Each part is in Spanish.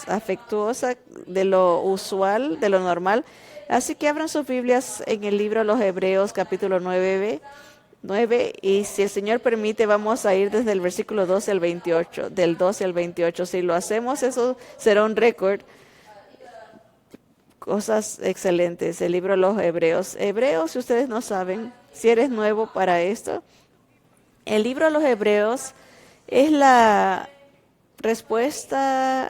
más afectuosa de lo usual, de lo normal. Así que abran sus Biblias en el libro de los Hebreos, capítulo 9, y si el Señor permite, vamos a ir desde el versículo 12 al 28, del 12 al 28. Si lo hacemos, eso será un récord. Cosas excelentes, el libro de los Hebreos. Hebreos, si ustedes no saben, si eres nuevo para esto, el libro de los Hebreos es la respuesta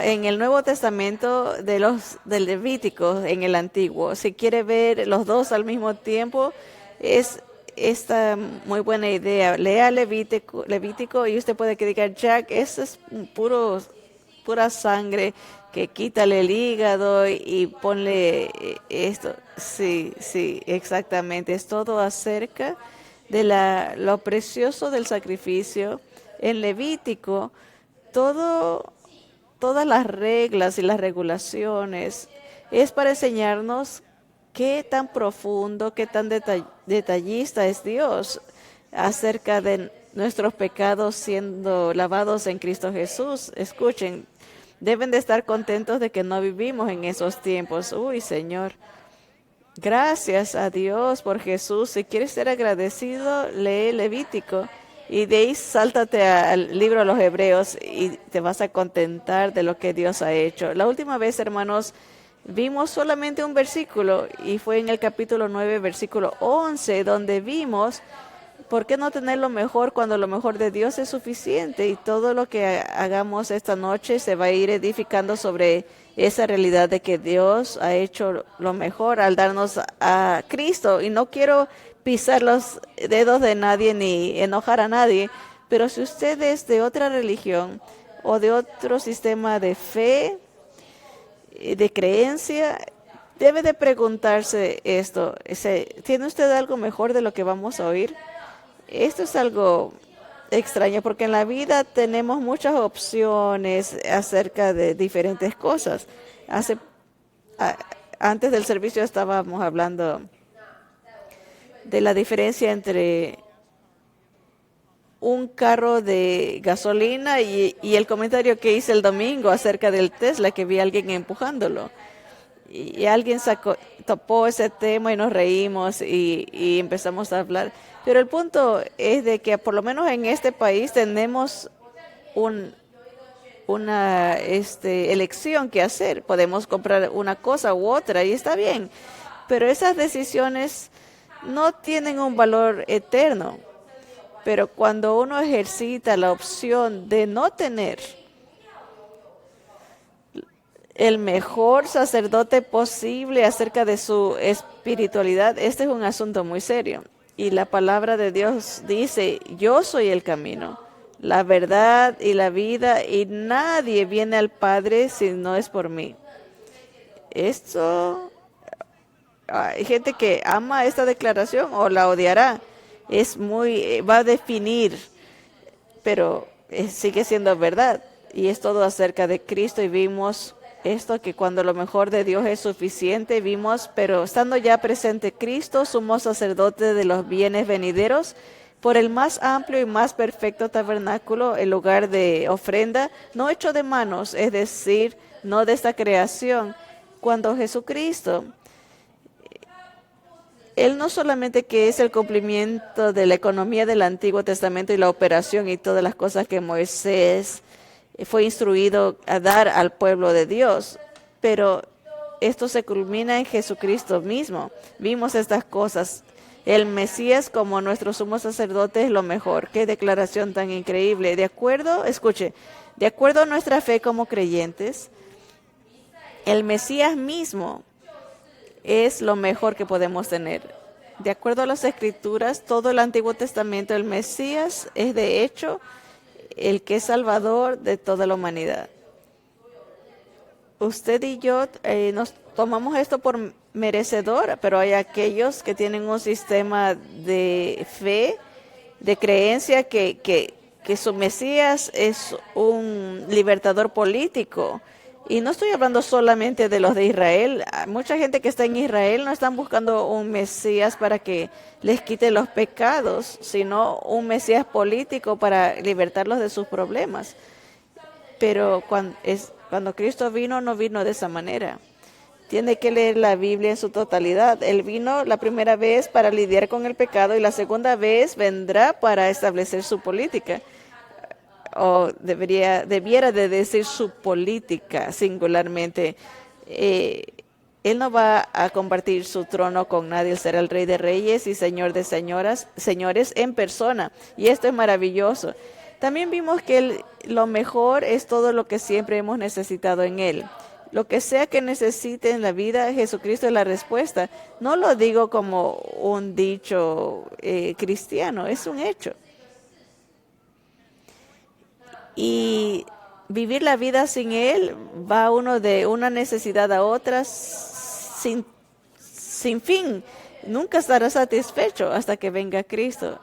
en el Nuevo Testamento del Levítico en el Antiguo. Si quiere ver los dos al mismo tiempo, es esta muy buena idea. Lea Levítico y usted puede que diga, Jack, eso es pura sangre, que quítale el hígado y ponle esto. Sí, sí, exactamente. Es todo acerca de lo precioso del sacrificio. En Levítico, todas las reglas y las regulaciones es para enseñarnos qué tan profundo, qué tan detallista es Dios acerca de nuestros pecados siendo lavados en Cristo Jesús. Escuchen, deben de estar contentos de que no vivimos en esos tiempos. Uy, Señor. Gracias a Dios por Jesús. Si quieres ser agradecido, lee Levítico y de ahí sáltate al libro de los Hebreos y te vas a contentar de lo que Dios ha hecho. La última vez, hermanos, vimos solamente un versículo y fue en el capítulo 9, versículo 11, donde vimos por qué no tener lo mejor cuando lo mejor de Dios es suficiente, y todo lo que hagamos esta noche se va a ir edificando sobre esa realidad de que Dios ha hecho lo mejor al darnos a Cristo. Y no quiero pisar los dedos de nadie ni enojar a nadie, pero si usted es de otra religión o de otro sistema de fe, de creencia, debe de preguntarse esto. ¿Tiene usted algo mejor de lo que vamos a oír? Esto es algo extraño porque en la vida tenemos muchas opciones acerca de diferentes cosas. Antes del servicio estábamos hablando de la diferencia entre un carro de gasolina y el comentario que hice el domingo acerca del Tesla, que vi a alguien empujándolo. Y alguien topó ese tema y nos reímos y empezamos a hablar. Pero el punto es de que por lo menos en este país tenemos una elección que hacer. Podemos comprar una cosa u otra y está bien. Pero esas decisiones no tienen un valor eterno. Pero cuando uno ejercita la opción de no tener el mejor sacerdote posible acerca de su espiritualidad, este es un asunto muy serio. Y la palabra de Dios dice, yo soy el camino, la verdad y la vida, y nadie viene al Padre si no es por mí. Esto, hay gente que ama esta declaración o la odiará. Va a definir, pero sigue siendo verdad. Y es todo acerca de Cristo, y vimos esto, que cuando lo mejor de Dios es suficiente, pero estando ya presente Cristo, sumo sacerdote de los bienes venideros, por el más amplio y más perfecto tabernáculo, el lugar de ofrenda, no hecho de manos, es decir, no de esta creación. Cuando Jesucristo, Él no solamente que es el cumplimiento de la economía del Antiguo Testamento y la operación y todas las cosas que Moisés fue instruido a dar al pueblo de Dios, pero esto se culmina en Jesucristo mismo. Vimos estas cosas. El Mesías como nuestro sumo sacerdote es lo mejor. Qué declaración tan increíble. Escuche, de acuerdo a nuestra fe como creyentes, el Mesías mismo es lo mejor que podemos tener. De acuerdo a las Escrituras, todo el Antiguo Testamento, el Mesías es de hecho el que es Salvador de toda la humanidad. Usted y yo nos tomamos esto por merecedor, pero hay aquellos que tienen un sistema de fe, de creencia, que su Mesías es un libertador político. Y no estoy hablando solamente de los de Israel. Mucha gente que está en Israel no están buscando un Mesías para que les quite los pecados, sino un Mesías político para libertarlos de sus problemas. Pero Cuando Cristo vino, no vino de esa manera. Tiene que leer la Biblia en su totalidad. Él vino la primera vez para lidiar con el pecado y la segunda vez vendrá para establecer su política. O debiera de decir su política singularmente. Él no va a compartir su trono con nadie. Él será el Rey de Reyes y Señor de señores en persona. Y esto es maravilloso. También vimos que lo mejor es todo lo que siempre hemos necesitado en Él. Lo que sea que necesite en la vida, Jesucristo es la respuesta. No lo digo como un dicho cristiano, es un hecho. Y vivir la vida sin Él va uno de una necesidad a otra sin fin. Nunca estará satisfecho hasta que venga Cristo.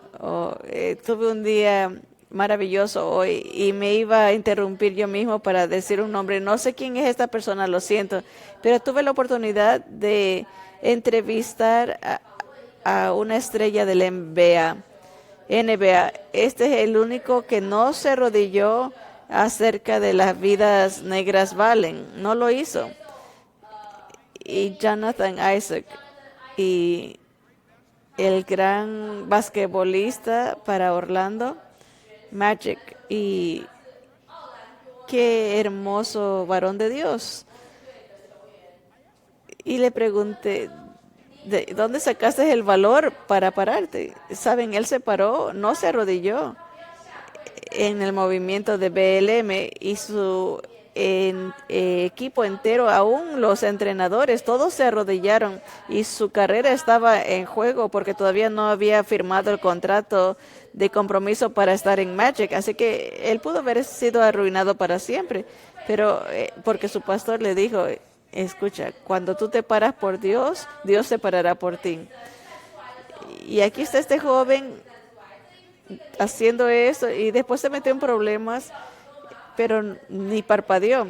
Tuve un día maravilloso hoy y me iba a interrumpir yo mismo para decir un nombre. No sé quién es esta persona, lo siento, pero tuve la oportunidad de entrevistar a una estrella del NBA. Este es el único que no se arrodilló acerca de las vidas negras valen. No lo hizo. Y Jonathan Isaac, y el gran basquetbolista para Orlando Magic, y qué hermoso varón de Dios. Y le pregunté, ¿de dónde sacaste el valor para pararte? Saben, él se paró, no se arrodilló en el movimiento de BLM y su equipo entero, aún los entrenadores, todos se arrodillaron y su carrera estaba en juego porque todavía no había firmado el contrato de compromiso para estar en Magic, así que él pudo haber sido arruinado para siempre, pero porque su pastor le dijo, escucha, cuando tú te paras por Dios, Dios se parará por ti. Y aquí está este joven haciendo eso y después se metió en problemas, pero ni parpadeó.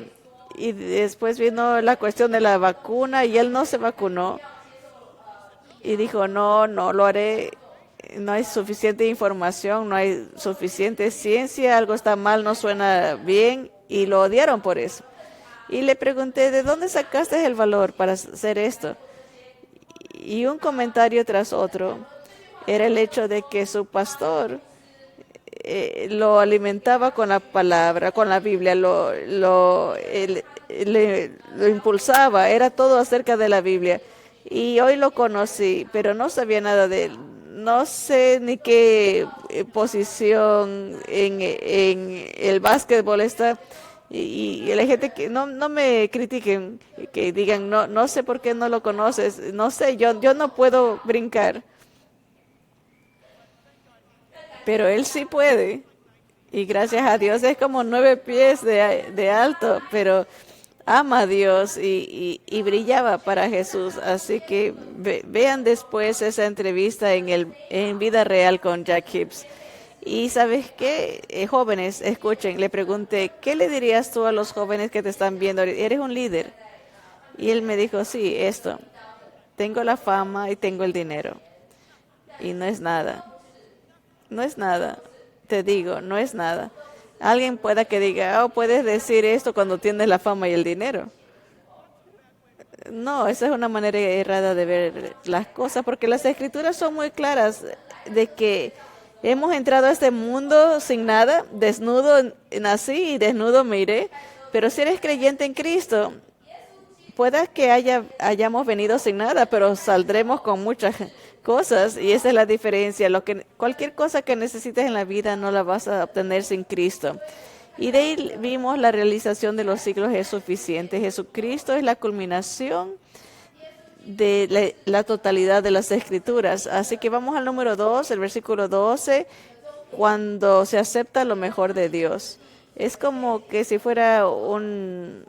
Y después vino la cuestión de la vacuna y él no se vacunó. Y dijo, no lo haré. No hay suficiente información, no hay suficiente ciencia, algo está mal, no suena bien. Y lo odiaron por eso. Y le pregunté, ¿de dónde sacaste el valor para hacer esto? Y un comentario tras otro era el hecho de que su pastor lo alimentaba con la palabra, con la Biblia, lo impulsaba, era todo acerca de la Biblia. Y hoy lo conocí, pero no sabía nada de él. No sé ni qué posición en el básquetbol está. Y la gente que no me critiquen, que digan, no sé por qué no lo conoces. No sé, yo no puedo brincar. Pero él sí puede. Y gracias a Dios es como 9 pies de alto, pero ama a Dios y brillaba para Jesús. Así que vean después esa entrevista en vida real con Jack Hibbs. Y ¿sabes qué? Jóvenes, escuchen, le pregunté, ¿qué le dirías tú a los jóvenes que te están viendo? ¿Eres un líder? Y él me dijo, sí, esto. Tengo la fama y tengo el dinero. Y no es nada. No es nada, te digo, no es nada. Alguien pueda que diga, puedes decir esto cuando tienes la fama y el dinero. No, esa es una manera errada de ver las cosas, porque las escrituras son muy claras de que hemos entrado a este mundo sin nada, desnudo nací y desnudo me iré, pero si eres creyente en Cristo, pueda que hayamos venido sin nada, pero saldremos con muchas cosas y esa es la diferencia. Cualquier cosa que necesites en la vida no la vas a obtener sin Cristo. Y de ahí vimos la realización de los siglos es suficiente. Jesucristo es la culminación de la totalidad de las Escrituras. Así que vamos al número 2, el versículo 12, cuando se acepta lo mejor de Dios. Es como que si fuera un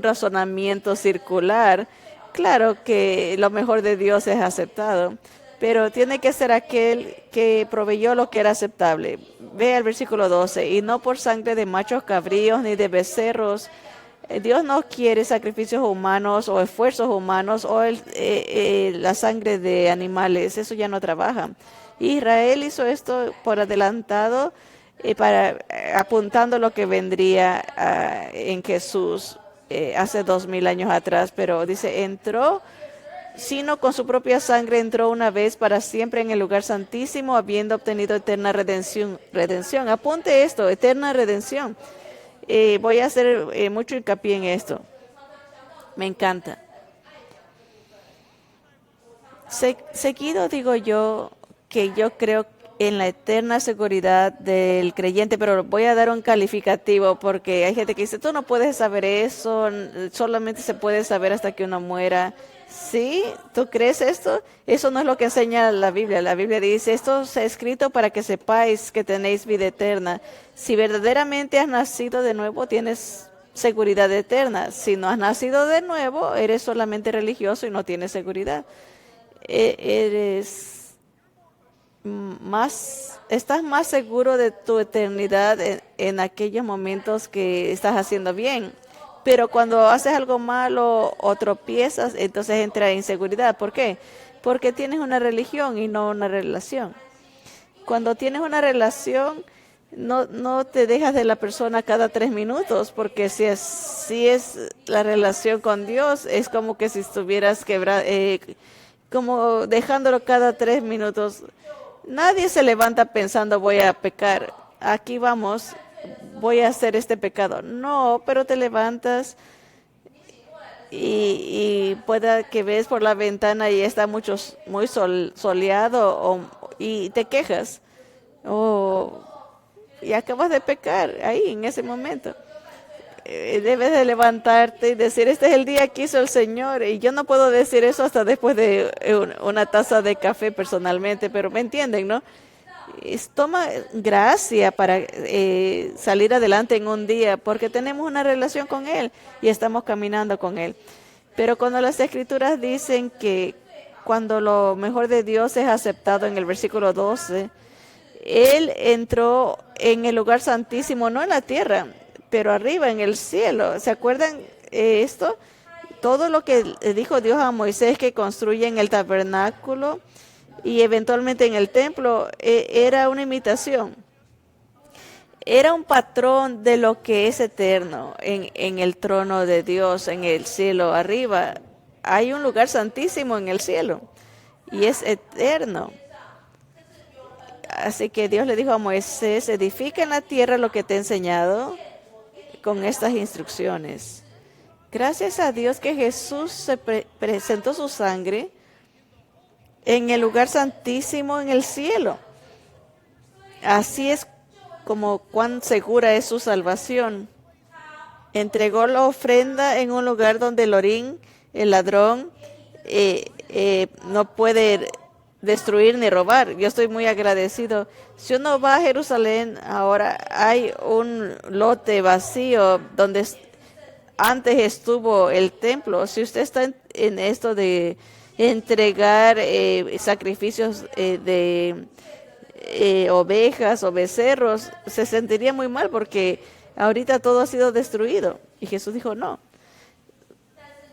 razonamiento circular. Claro que lo mejor de Dios es aceptado, pero tiene que ser aquel que proveyó lo que era aceptable. Ve al versículo 12, y no por sangre de machos cabríos ni de becerros. Dios no quiere sacrificios humanos o esfuerzos humanos o la sangre de animales, eso ya no trabaja. Israel hizo esto por adelantado apuntando lo que vendría en Jesús hace 2000 años atrás. Pero dice, entró, sino con su propia sangre entró una vez para siempre en el lugar santísimo, habiendo obtenido eterna redención. Apunte esto, eterna redención. Voy a hacer mucho hincapié en esto. Me encanta. Seguido digo yo que yo creo en la eterna seguridad del creyente, pero voy a dar un calificativo porque hay gente que dice, tú no puedes saber eso, solamente se puede saber hasta que uno muera. ¿Sí? ¿Tú crees esto? Eso no es lo que enseña la Biblia. La Biblia dice, esto se ha escrito para que sepáis que tenéis vida eterna. Si verdaderamente has nacido de nuevo, tienes seguridad eterna. Si no has nacido de nuevo, eres solamente religioso y no tienes seguridad. Estás más seguro de tu eternidad en aquellos momentos que estás haciendo bien. Pero cuando haces algo malo o tropiezas, entonces entra inseguridad. ¿Por qué? Porque tienes una religión y no una relación. Cuando tienes una relación, no te dejas de la persona cada 3 minutos, porque si es la relación con Dios, es como que si estuvieras como dejándolo cada 3 minutos. Nadie se levanta pensando voy a pecar. Aquí vamos, voy a hacer este pecado. No, pero te levantas y pueda que ves por la ventana y está muy soleado y te quejas. Y acabas de pecar ahí en ese momento. Debes de levantarte y decir, este es el día que hizo el Señor. Y yo no puedo decir eso hasta después de una taza de café personalmente, pero me entienden, ¿no? Toma gracia para salir adelante en un día, porque tenemos una relación con Él y estamos caminando con Él. Pero cuando las Escrituras dicen que cuando lo mejor de Dios es aceptado en el versículo 12, Él entró en el lugar santísimo, no en la tierra, pero arriba en el cielo. ¿Se acuerdan esto? Todo lo que dijo Dios a Moisés que construye en el tabernáculo y eventualmente en el templo era una imitación. Era un patrón de lo que es eterno en el trono de Dios, en el cielo arriba. Hay un lugar santísimo en el cielo y es eterno. Así que Dios le dijo a Moisés, edifica en la tierra lo que te he enseñado con estas instrucciones. Gracias a Dios que Jesús se presentó su sangre en el lugar santísimo en el cielo. Así es como cuán segura es su salvación. Entregó la ofrenda en un lugar donde el orín, el ladrón, no puede destruir ni robar. Yo estoy muy agradecido. Si uno va a Jerusalén, ahora hay un lote vacío donde antes estuvo el templo. Si usted está en esto de entregar sacrificios de ovejas o becerros, se sentiría muy mal porque ahorita todo ha sido destruido. Y Jesús dijo, no.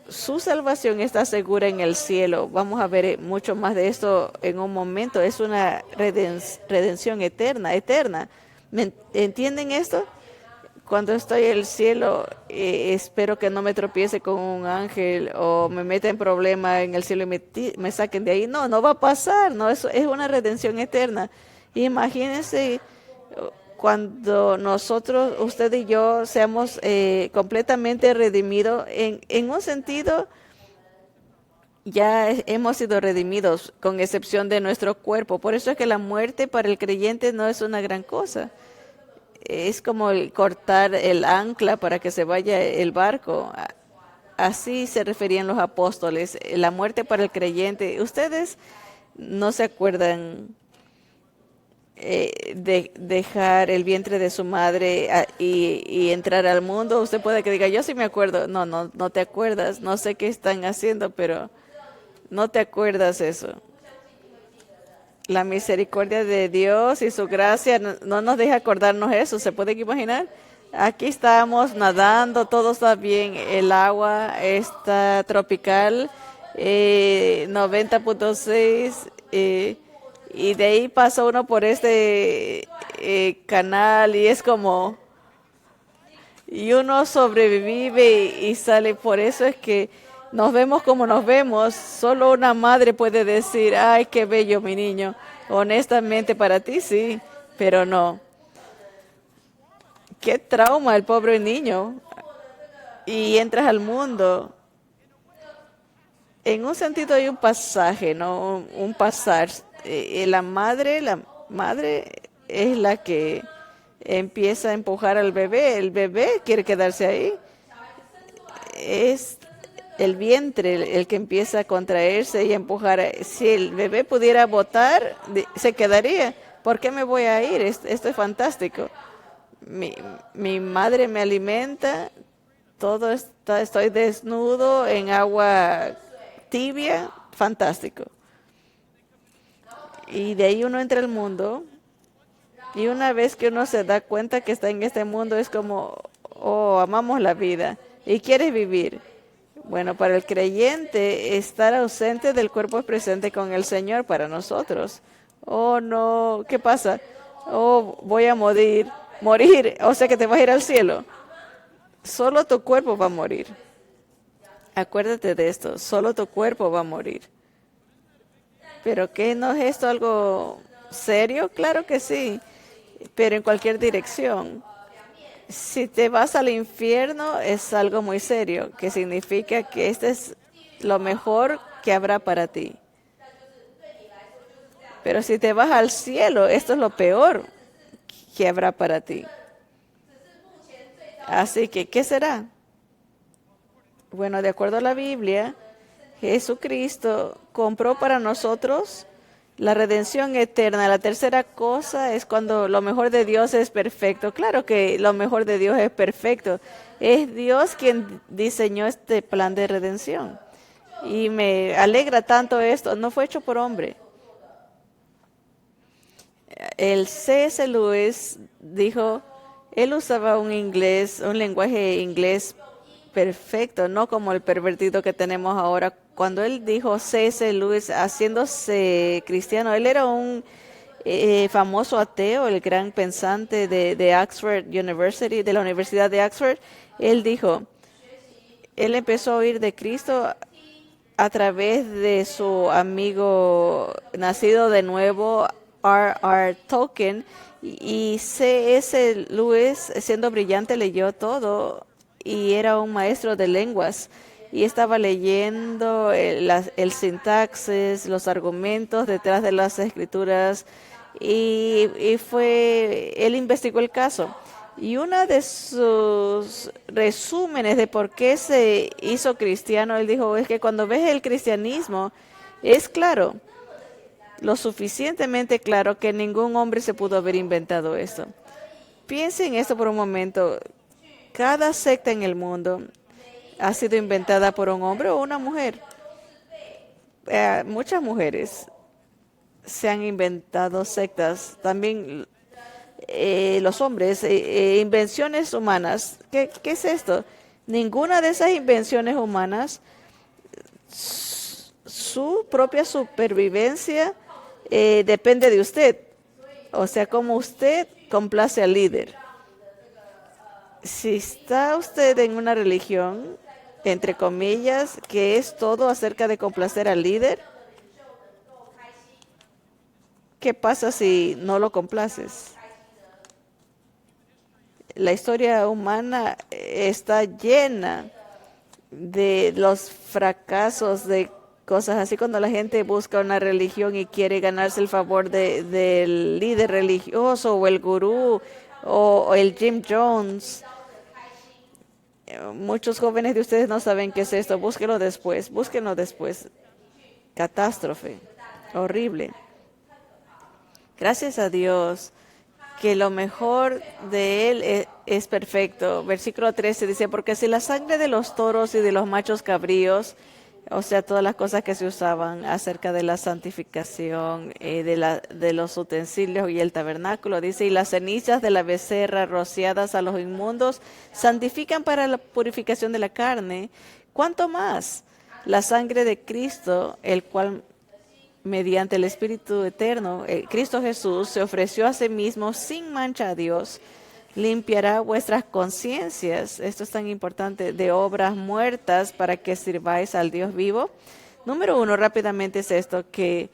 Su salvación está segura en el cielo. Vamos a ver mucho más de esto en un momento. Es una redención eterna. ¿Me entienden esto? Cuando estoy en el cielo, espero que no me tropiece con un ángel o me meta en problema en el cielo y me saquen de ahí. No va a pasar. No, eso es una redención eterna. Imagínense cuando nosotros, usted y yo, seamos completamente redimidos, en un sentido, ya hemos sido redimidos, con excepción de nuestro cuerpo. Por eso es que la muerte para el creyente no es una gran cosa. Es como cortar el ancla para que se vaya el barco. Así se referían los apóstoles. La muerte para el creyente. Ustedes no se acuerdan de dejar el vientre de su madre y entrar al mundo. Usted puede que diga, yo sí me acuerdo. No te acuerdas. No sé qué están haciendo, pero no te acuerdas eso. La misericordia de Dios y su gracia no nos deja acordarnos eso. ¿Se pueden imaginar? Aquí estamos nadando, todo está bien. El agua está tropical, 90.6. Y de ahí pasa uno por este canal y es como, y uno sobrevive y sale. Por eso es que nos vemos como nos vemos. Solo una madre puede decir, ay, qué bello mi niño. Honestamente para ti sí, pero no. Qué trauma el pobre niño. Y entras al mundo. En un sentido hay un pasaje, ¿no? Un pasar. La madre es la que empieza a empujar al bebé. El bebé quiere quedarse ahí. Es el vientre el que empieza a contraerse y a empujar. Si el bebé pudiera votar, se quedaría. ¿Por qué me voy a ir? Esto es fantástico. Mi madre me alimenta, estoy desnudo en agua tibia, fantástico. Y de ahí uno entra al mundo, y una vez que uno se da cuenta que está en este mundo, es como, oh, amamos la vida y quieres vivir. Bueno, para el creyente, estar ausente del cuerpo es presente con el Señor para nosotros. Oh, no, ¿qué pasa? Oh, voy a morir, o sea que te vas a ir al cielo. Solo tu cuerpo va a morir. Acuérdate de esto, solo tu cuerpo va a morir. ¿Pero qué no es esto algo serio? Claro que sí, pero en cualquier dirección. Si te vas al infierno es algo muy serio, que significa que este es lo mejor que habrá para ti. Pero si te vas al cielo, esto es lo peor que habrá para ti. Así que, ¿qué será? Bueno, de acuerdo a la Biblia, Jesucristo compró para nosotros la redención eterna. La tercera cosa es cuando lo mejor de Dios es perfecto. Claro que lo mejor de Dios es perfecto. Es Dios quien diseñó este plan de redención. Y me alegra tanto esto. No fue hecho por hombre. El C.S. Lewis dijo, él usaba un lenguaje inglés perfecto, no como el pervertido que tenemos ahora. Cuando él dijo C.S. Lewis haciéndose cristiano, él era un famoso ateo, el gran pensante de Oxford University, de la Universidad de Oxford. Él dijo, él empezó a oír de Cristo a través de su amigo nacido de nuevo, R.R. Tolkien, y C.S. Lewis, siendo brillante, leyó todo y era un maestro de lenguas y estaba leyendo el sintaxis, los argumentos detrás de las escrituras él investigó el caso. Y uno de sus resúmenes de por qué se hizo cristiano, él dijo, es que cuando ves el cristianismo, es claro, lo suficientemente claro que ningún hombre se pudo haber inventado esto. Piensen en esto por un momento. Cada secta en el mundo ha sido inventada por un hombre o una mujer. Muchas mujeres se han inventado sectas. También los hombres, invenciones humanas. ¿Qué es esto? Ninguna de esas invenciones humanas, su propia supervivencia depende de usted. O sea, como usted complace al líder. Si está usted en una religión, entre comillas, que es todo acerca de complacer al líder, ¿qué pasa si no lo complaces? La historia humana está llena de los fracasos de cosas así cuando la gente busca una religión y quiere ganarse el favor del líder religioso o el gurú o el Jim Jones. Muchos jóvenes de ustedes no saben qué es esto. Búsquenlo después. Catástrofe. Horrible. Gracias a Dios que lo mejor de Él es perfecto. Versículo 13 dice, porque si la sangre de los toros y de los machos cabríos, o sea, todas las cosas que se usaban acerca de la santificación de los utensilios y el tabernáculo, dice, y las cenizas de la becerra rociadas a los inmundos santifican para la purificación de la carne, ¿cuánto más la sangre de Cristo, el cual mediante el Espíritu Eterno, Cristo Jesús se ofreció a sí mismo sin mancha a Dios, limpiará vuestras conciencias, esto es tan importante, de obras muertas para que sirváis al Dios vivo. Número uno, rápidamente es esto, que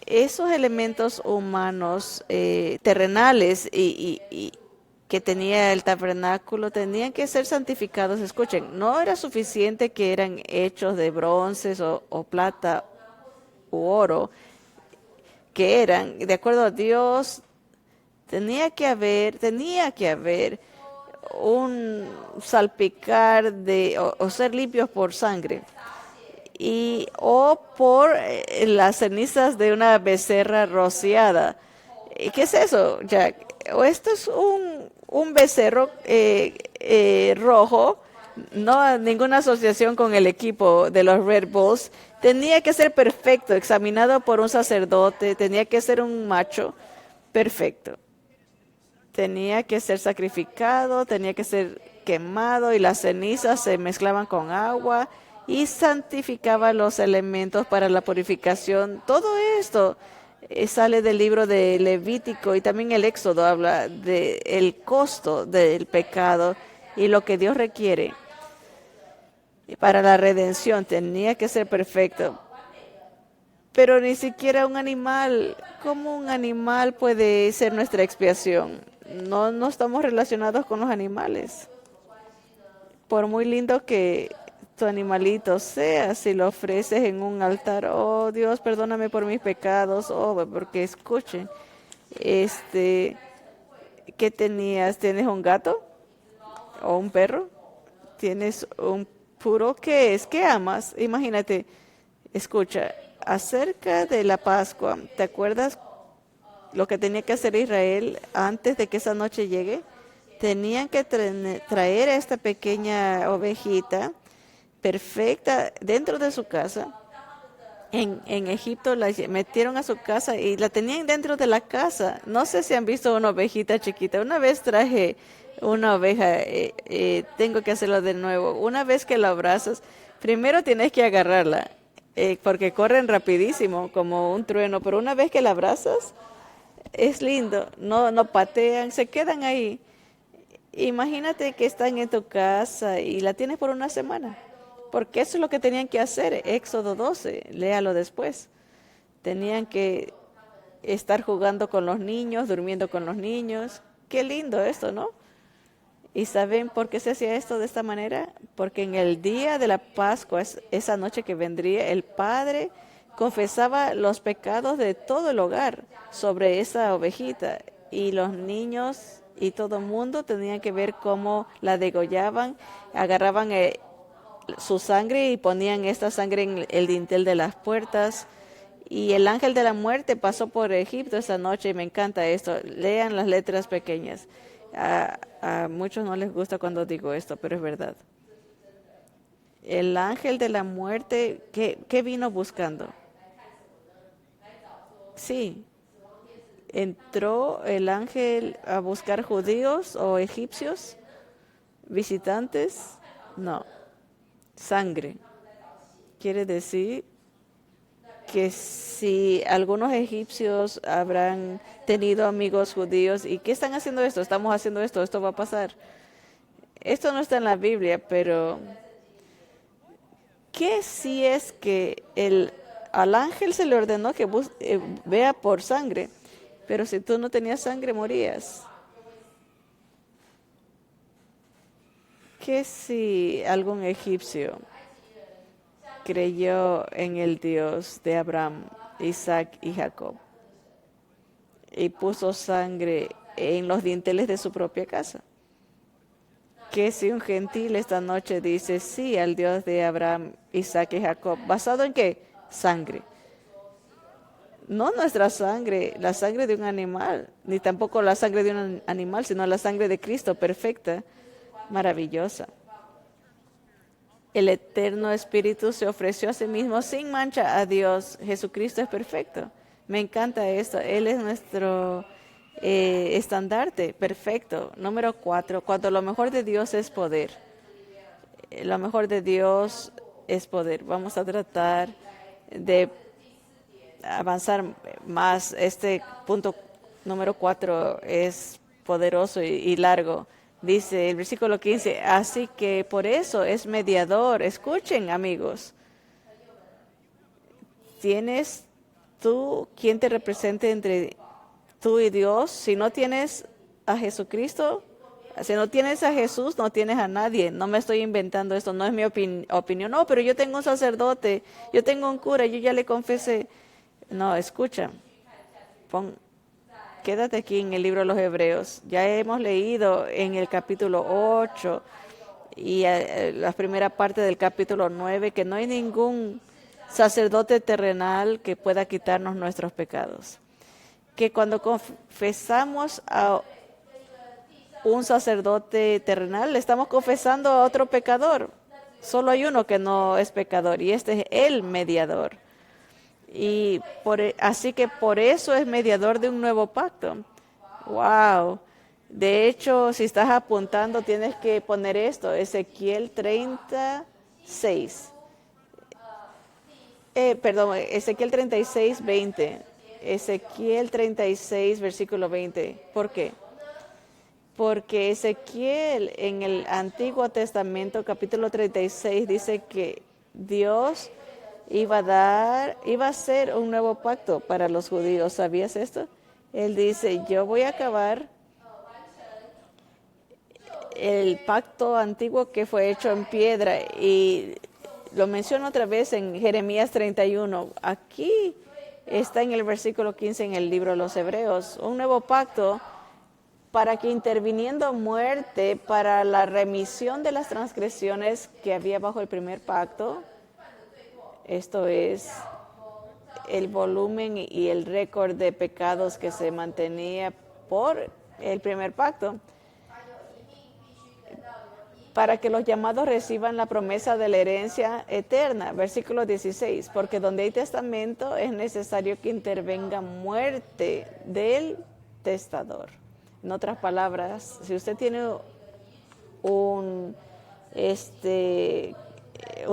esos elementos humanos terrenales y que tenía el tabernáculo tenían que ser santificados. Escuchen, no era suficiente que eran hechos de bronces o plata u oro, que eran, de acuerdo a Dios, tenía que haber un salpicar o ser limpios por sangre o por las cenizas de una becerra rociada. ¿Qué es eso, Jack? O esto es un becerro rojo, no ninguna asociación con el equipo de los Red Bulls. Tenía que ser perfecto, examinado por un sacerdote, tenía que ser un macho perfecto. Tenía que ser sacrificado, tenía que ser quemado y las cenizas se mezclaban con agua y santificaba los elementos para la purificación. Todo esto sale del libro de Levítico y también el Éxodo habla del costo del pecado y lo que Dios requiere para la redención. Tenía que ser perfecto. Pero ni siquiera un animal, ¿cómo un animal puede ser nuestra expiación? No estamos relacionados con los animales. Por muy lindo que tu animalito sea, si lo ofreces en un altar, oh Dios, perdóname por mis pecados, oh, porque escuchen, ¿qué tenías? ¿Tienes un gato o un perro? ¿Tienes un puro? ¿Qué es? ¿Qué amas? Imagínate, escucha, acerca de la Pascua, ¿te acuerdas lo que tenía que hacer Israel antes de que esa noche llegue? Tenían que traer a esta pequeña ovejita perfecta dentro de su casa. En Egipto la metieron a su casa y la tenían dentro de la casa. No sé si han visto una ovejita chiquita. Una vez traje una oveja, tengo que hacerlo de nuevo. Una vez que la abrazas, primero tienes que agarrarla, porque corren rapidísimo, como un trueno. Pero una vez que la abrazas, es lindo. No patean, se quedan ahí. Imagínate que están en tu casa y la tienes por una semana. Porque eso es lo que tenían que hacer. Éxodo 12, léalo después. Tenían que estar jugando con los niños, durmiendo con los niños. Qué lindo esto, ¿no? ¿Y saben por qué se hacía esto de esta manera? Porque en el día de la Pascua, esa noche que vendría, el padre confesaba los pecados de todo el hogar sobre esa ovejita. Y los niños y todo el mundo tenían que ver cómo la degollaban, agarraban su sangre y ponían esta sangre en el dintel de las puertas. Y el ángel de la muerte pasó por Egipto esa noche y me encanta esto. Lean las letras pequeñas. A muchos no les gusta cuando digo esto, pero es verdad. El ángel de la muerte, ¿qué vino buscando? Sí, entró el ángel a buscar judíos o egipcios, visitantes. No, sangre. Quiere decir que si algunos egipcios habrán tenido amigos judíos, ¿y qué están haciendo esto? Estamos haciendo esto, esto va a pasar. Esto no está en la Biblia, pero ¿qué si es que al ángel se le ordenó que vea por sangre? Pero si tú no tenías sangre, morías. ¿Qué si algún egipcio creyó en el Dios de Abraham, Isaac y Jacob y puso sangre en los dinteles de su propia casa? ¿Qué si un gentil esta noche dice sí al Dios de Abraham, Isaac y Jacob? ¿Basado en qué? Sangre. No nuestra sangre, la sangre de un animal, ni tampoco la sangre de un animal, sino la sangre de Cristo, perfecta, maravillosa. El eterno Espíritu se ofreció a sí mismo sin mancha a Dios. Jesucristo es perfecto. Me encanta esto. Él es nuestro estandarte perfecto. Número 4, cuando lo mejor de Dios es poder. Lo mejor de Dios es poder. Vamos a tratar de avanzar más. Este punto número 4 es poderoso y largo. Dice el versículo 15, así que por eso es mediador. Escuchen, amigos. ¿Tienes tú quien te represente entre tú y Dios? Si no tienes a Jesucristo, si no tienes a Jesús, no tienes a nadie. No me estoy inventando esto, no es mi opinión. No, pero yo tengo un sacerdote, yo tengo un cura, yo ya le confesé. No, escucha, quédate aquí en el libro de los Hebreos. Ya hemos leído en el capítulo 8 y la primera parte del capítulo 9 que no hay ningún sacerdote terrenal que pueda quitarnos nuestros pecados. Que cuando confesamos a un sacerdote terrenal, le estamos confesando a otro pecador. Solo hay uno que no es pecador y este es el mediador. Y así que por eso es mediador de un nuevo pacto. Wow. De hecho, si estás apuntando, tienes que poner esto, Ezequiel 36. Ezequiel 36, 20. Ezequiel 36, versículo 20. ¿Por qué? Porque Ezequiel en el Antiguo Testamento, capítulo 36, dice que Dios iba a hacer un nuevo pacto para los judíos. ¿Sabías esto? Él dice, yo voy a acabar el pacto antiguo que fue hecho en piedra, y lo menciono otra vez en Jeremías 31. Aquí está en el versículo 15 en el libro de los Hebreos. Un nuevo pacto para que interviniendo muerte para la remisión de las transgresiones que había bajo el primer pacto, esto es el volumen y el récord de pecados que se mantenía por el primer pacto, para que los llamados reciban la promesa de la herencia eterna. Versículo 16, porque donde hay testamento es necesario que intervenga muerte del testador. En otras palabras, si usted tiene un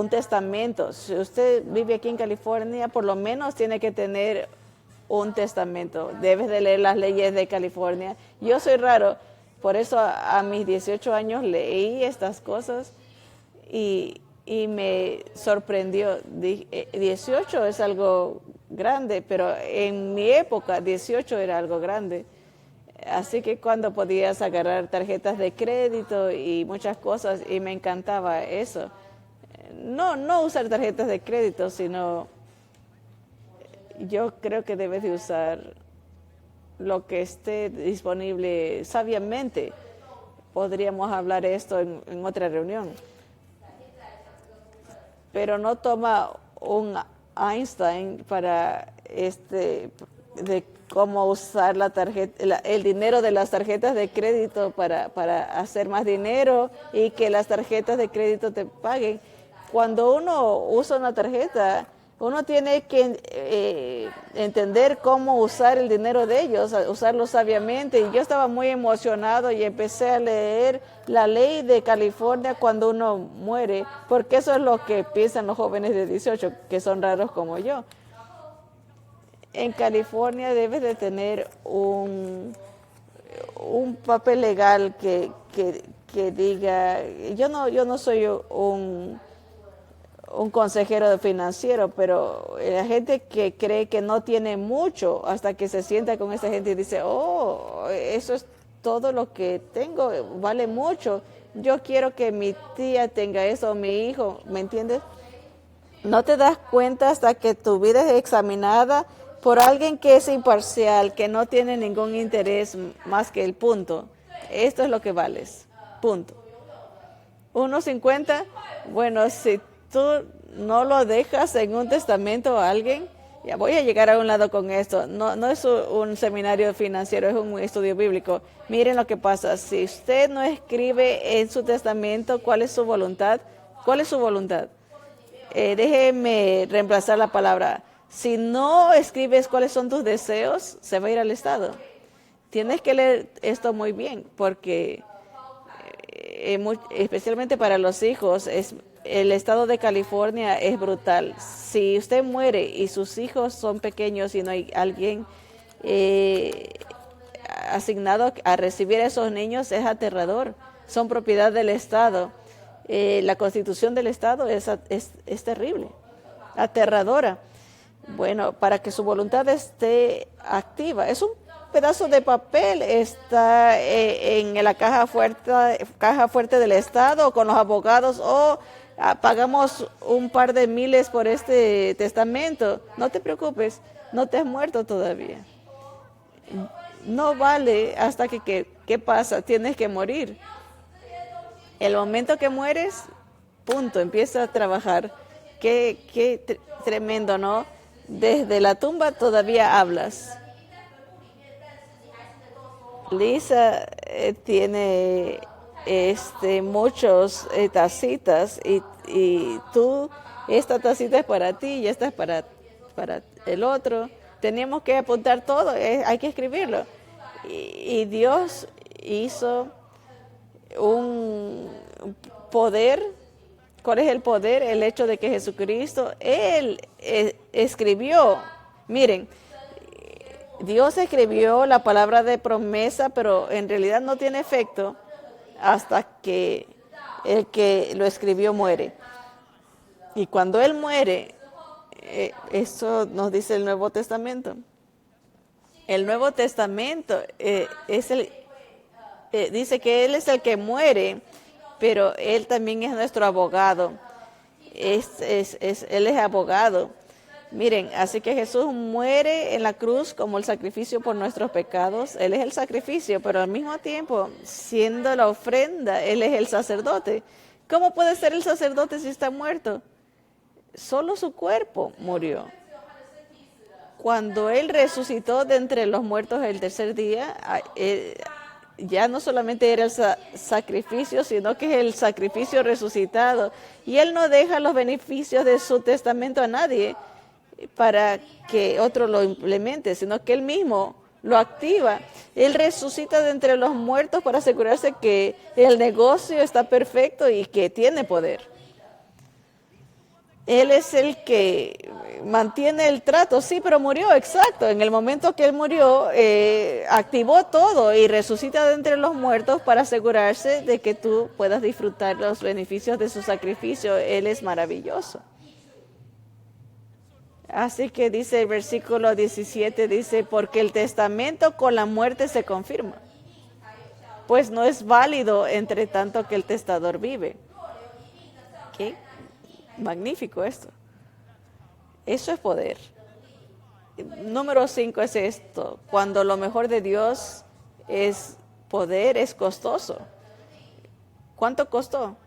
testamento, si usted vive aquí en California, por lo menos tiene que tener un testamento. Debes de leer las leyes de California. Yo soy raro. Por eso a mis 18 años leí estas cosas y me sorprendió. 18 es algo grande, pero en mi época 18 era algo grande. Así que cuando podías agarrar tarjetas de crédito y muchas cosas, y me encantaba eso. No usar tarjetas de crédito, sino yo creo que debes de usar lo que esté disponible sabiamente. Podríamos hablar esto en otra reunión. Pero no toma un Einstein para de cómo usar la tarjeta, el dinero de las tarjetas de crédito para hacer más dinero y que las tarjetas de crédito te paguen. Cuando uno usa una tarjeta, uno tiene que entender cómo usar el dinero de ellos, usarlo sabiamente. Y yo estaba muy emocionado y empecé a leer la ley de California cuando uno muere, porque eso es lo que piensan los jóvenes de 18, que son raros como yo. En California debes de tener un papel legal que diga, yo no soy un consejero financiero, pero la gente que cree que no tiene mucho hasta que se sienta con esa gente y dice, oh, eso es todo lo que tengo, vale mucho, yo quiero que mi tía tenga eso, o mi hijo, ¿me entiendes? No te das cuenta hasta que tu vida es examinada por alguien que es imparcial, que no tiene ningún interés más que el punto. Esto es lo que vales, punto. 1.50, bueno, si tú no lo dejas en un testamento a alguien, ya voy a llegar a un lado con esto, no es un seminario financiero, es un estudio bíblico. Miren lo que pasa, si usted no escribe en su testamento cuál es su voluntad, déjeme reemplazar la palabra. Si no escribes cuáles son tus deseos, se va a ir al Estado. Tienes que leer esto muy bien, porque especialmente para los hijos es el estado de California es brutal. Si usted muere y sus hijos son pequeños y no hay alguien eh, asignado a recibir a esos niños, es aterrador. Son propiedad del Estado. La constitución del Estado es terrible, aterradora. Bueno, para que su voluntad esté activa. Es un pedazo de papel, está en la caja fuerte del Estado con los abogados o pagamos un par de miles por este testamento. No te preocupes, no te has muerto todavía. No vale hasta ¿qué pasa? Tienes que morir. El momento que mueres, punto, empieza a trabajar. Qué tremendo, ¿no? Desde la tumba todavía hablas. Lisa tiene muchos tacitas y tú, esta tacita es para ti y esta es para el otro. Teníamos que apuntar todo, hay que escribirlo. Y Dios hizo un poder. ¿Cuál es el poder? El hecho de que Jesucristo, Él escribió. Miren, Dios escribió la palabra de promesa, pero en realidad no tiene efecto hasta que el que lo escribió muere. Y cuando Él muere, eso nos dice el Nuevo Testamento. El Nuevo Testamento dice que Él es el que muere, pero Él también es nuestro abogado. Él es abogado. Miren, así que Jesús muere en la cruz como el sacrificio por nuestros pecados. Él es el sacrificio, pero al mismo tiempo, siendo la ofrenda, Él es el sacerdote. ¿Cómo puede ser el sacerdote si está muerto? Solo su cuerpo murió. Cuando Él resucitó de entre los muertos el tercer día, ya no solamente era el sacrificio, sino que es el sacrificio resucitado. Y Él no deja los beneficios de su testamento a nadie para que otro lo implemente, sino que Él mismo lo activa. Él resucita de entre los muertos para asegurarse que el negocio está perfecto y que tiene poder. Él es el que mantiene el trato, sí, pero murió, exacto. En el momento que Él murió, activó todo y resucita de entre los muertos para asegurarse de que tú puedas disfrutar los beneficios de su sacrificio. Él es maravilloso. Así que dice el versículo 17, dice, porque el testamento con la muerte se confirma, pues no es válido entre tanto que el testador vive. ¿Qué? Magnífico esto. Eso es poder. Número 5 es esto. Cuando lo mejor de Dios es poder, es costoso. ¿Cuánto costó?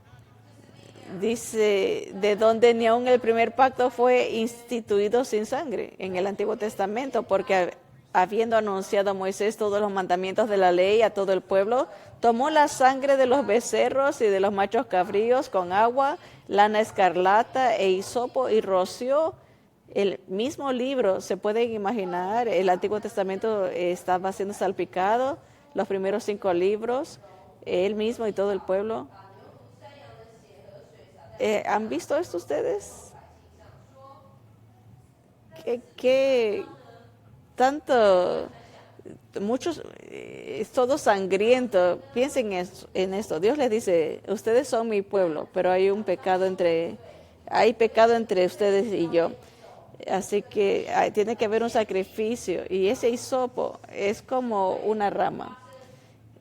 Dice, de donde ni aun el primer pacto fue instituido sin sangre en el Antiguo Testamento, porque habiendo anunciado a Moisés todos los mandamientos de la ley a todo el pueblo, tomó la sangre de los becerros y de los machos cabríos con agua, lana escarlata e hisopo y roció el mismo libro. Se pueden imaginar, el Antiguo Testamento estaba siendo salpicado, los primeros 5 libros, él mismo y todo el pueblo. ¿Han visto esto ustedes? ¿Qué tanto? Muchos, es todo sangriento. Piensen en esto. Dios les dice, ustedes son mi pueblo, pero hay pecado entre ustedes y yo. Así que tiene que haber un sacrificio. Y ese hisopo es como una rama.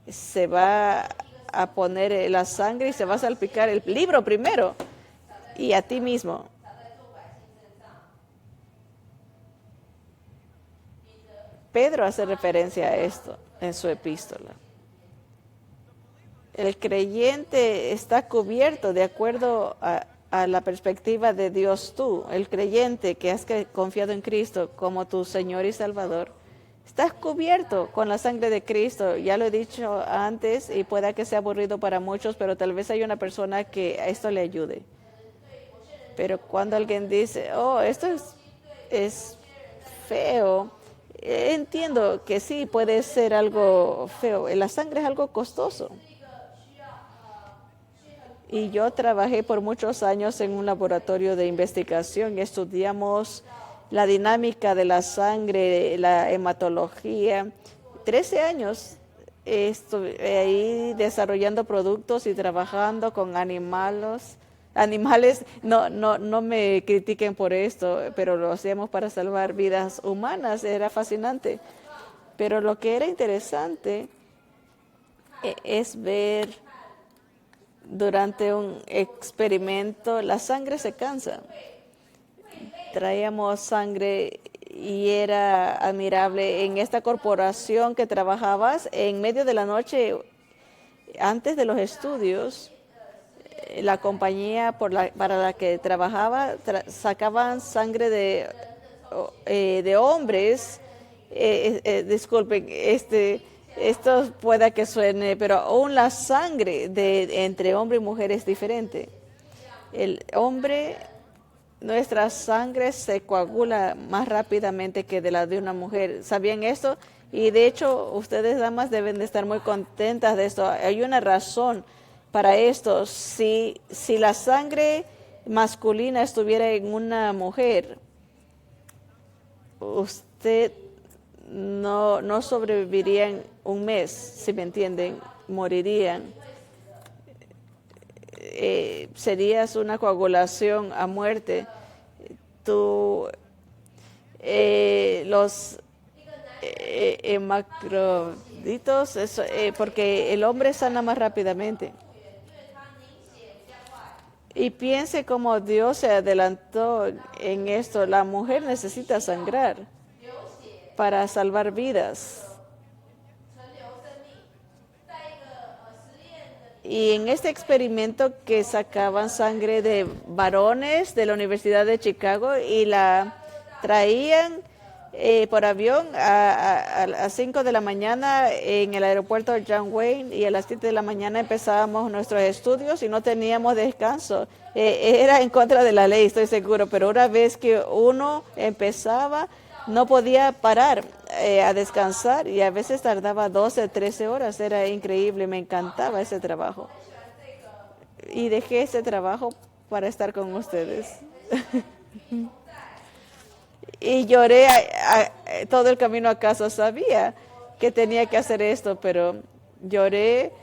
Se va a poner la sangre y se va a salpicar el libro primero y a ti mismo. Pedro hace referencia a esto en su epístola. El creyente está cubierto de acuerdo a la perspectiva de Dios tú. El creyente que has confiado en Cristo como tu Señor y Salvador, estás cubierto con la sangre de Cristo. Ya lo he dicho antes y pueda que sea aburrido para muchos, pero tal vez hay una persona que a esto le ayude. Pero cuando alguien dice, oh, esto es feo, entiendo que sí, puede ser algo feo. La sangre es algo costoso. Y yo trabajé por muchos años en un laboratorio de investigación. Estudiamos la dinámica de la sangre, la hematología. 13 años estuve ahí desarrollando productos y trabajando con animales. No me critiquen por esto, pero lo hacíamos para salvar vidas humanas. Era fascinante. Pero lo que era interesante es ver durante un experimento, la sangre se cansa. Traíamos sangre y era admirable en esta corporación que trabajabas en medio de la noche, antes de los estudios. La compañía para la que trabajaba sacaban sangre de hombres. Disculpen, esto pueda que suene, pero aún la sangre entre hombre y mujer es diferente. El hombre, nuestra sangre se coagula más rápidamente que de la de una mujer. ¿Sabían esto? Y de hecho, ustedes damas deben de estar muy contentas de esto. Hay una razón para esto. Si la sangre masculina estuviera en una mujer, usted no sobrevivirían un mes, si me entienden, morirían. Serías una coagulación a muerte. Los macroditos, porque el hombre sana más rápidamente. Y piense cómo Dios se adelantó en esto. La mujer necesita sangrar para salvar vidas. Y en este experimento que sacaban sangre de varones de la Universidad de Chicago y la traían por avión a las 5 de la mañana en el aeropuerto John Wayne, y a las 7 de la mañana empezábamos nuestros estudios y no teníamos descanso. Era en contra de la ley, estoy seguro, pero una vez que uno empezaba, no podía parar a descansar, y a veces tardaba 12, 13 horas. Era increíble, me encantaba ese trabajo. Y dejé ese trabajo para estar con ustedes. Y lloré todo el camino a casa. Sabía que tenía que hacer esto, pero lloré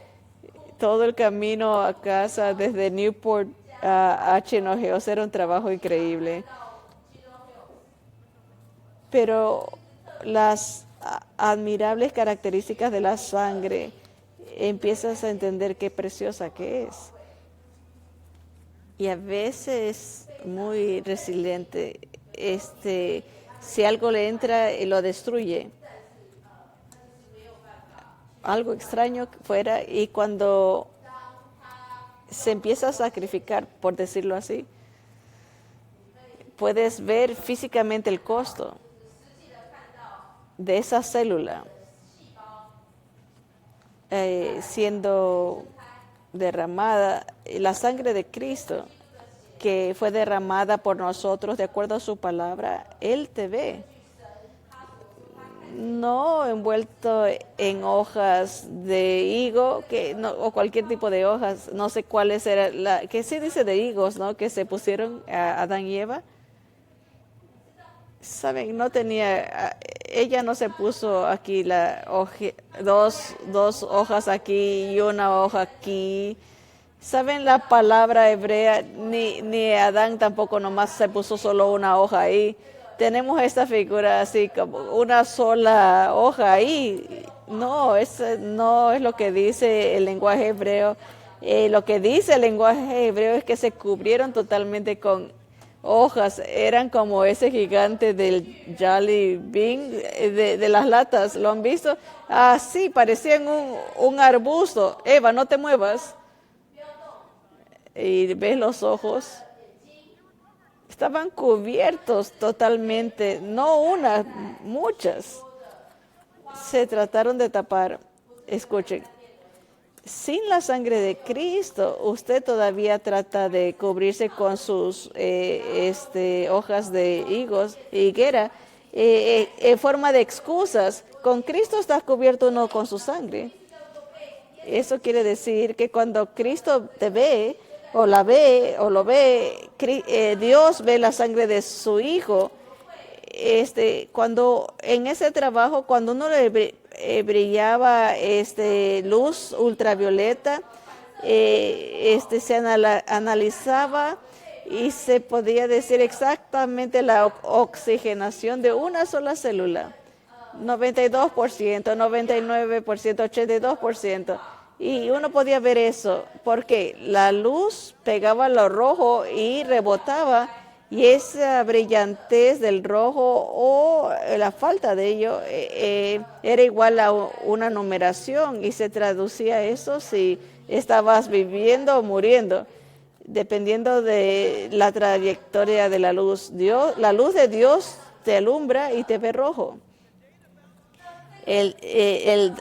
todo el camino a casa desde Newport a Chino Hills. Era un trabajo increíble. Pero las admirables características de la sangre, empiezas a entender qué preciosa que es. Y a veces muy resiliente. Si algo le entra, lo destruye. Algo extraño fuera, y cuando se empieza a sacrificar, por decirlo así, puedes ver físicamente el costo de esa célula siendo derramada. La sangre de Cristo que fue derramada por nosotros de acuerdo a su palabra, Él te ve. No envuelto en hojas de higo o cualquier tipo de hojas. No sé cuáles eran, que sí dice de higos, ¿no? Que se pusieron a Adán y Eva. Saben, ella no se puso aquí dos hojas aquí y una hoja aquí. ¿Saben la palabra hebrea? Ni Adán tampoco nomás se puso solo una hoja ahí. Tenemos esta figura así como una sola hoja ahí. No, no es lo que dice el lenguaje hebreo. Lo que dice el lenguaje hebreo es que se cubrieron totalmente con hojas. Eran como ese gigante del Jelly Bean, de las latas. ¿Lo han visto? Sí, parecían un arbusto. Eva, no te muevas. Y ves los ojos. Estaban cubiertos totalmente, no unas, muchas. Se trataron de tapar. Escuchen, sin la sangre de Cristo, usted todavía trata de cubrirse con sus hojas de higuera, en forma de excusas. Con Cristo está cubierto uno con su sangre. Eso quiere decir que cuando Cristo te ve, o la ve, o lo ve, Dios ve la sangre de su Hijo. Cuando en ese trabajo, cuando uno le brillaba luz ultravioleta, se analizaba y se podía decir exactamente la oxigenación de una sola célula. 92%, 99%, 82%. Y uno podía ver eso porque la luz pegaba lo rojo y rebotaba, y esa brillantez del rojo o la falta de ello era igual a una numeración, y se traducía eso si estabas viviendo o muriendo, dependiendo de la trayectoria de la luz. La luz de Dios te alumbra y te ve rojo.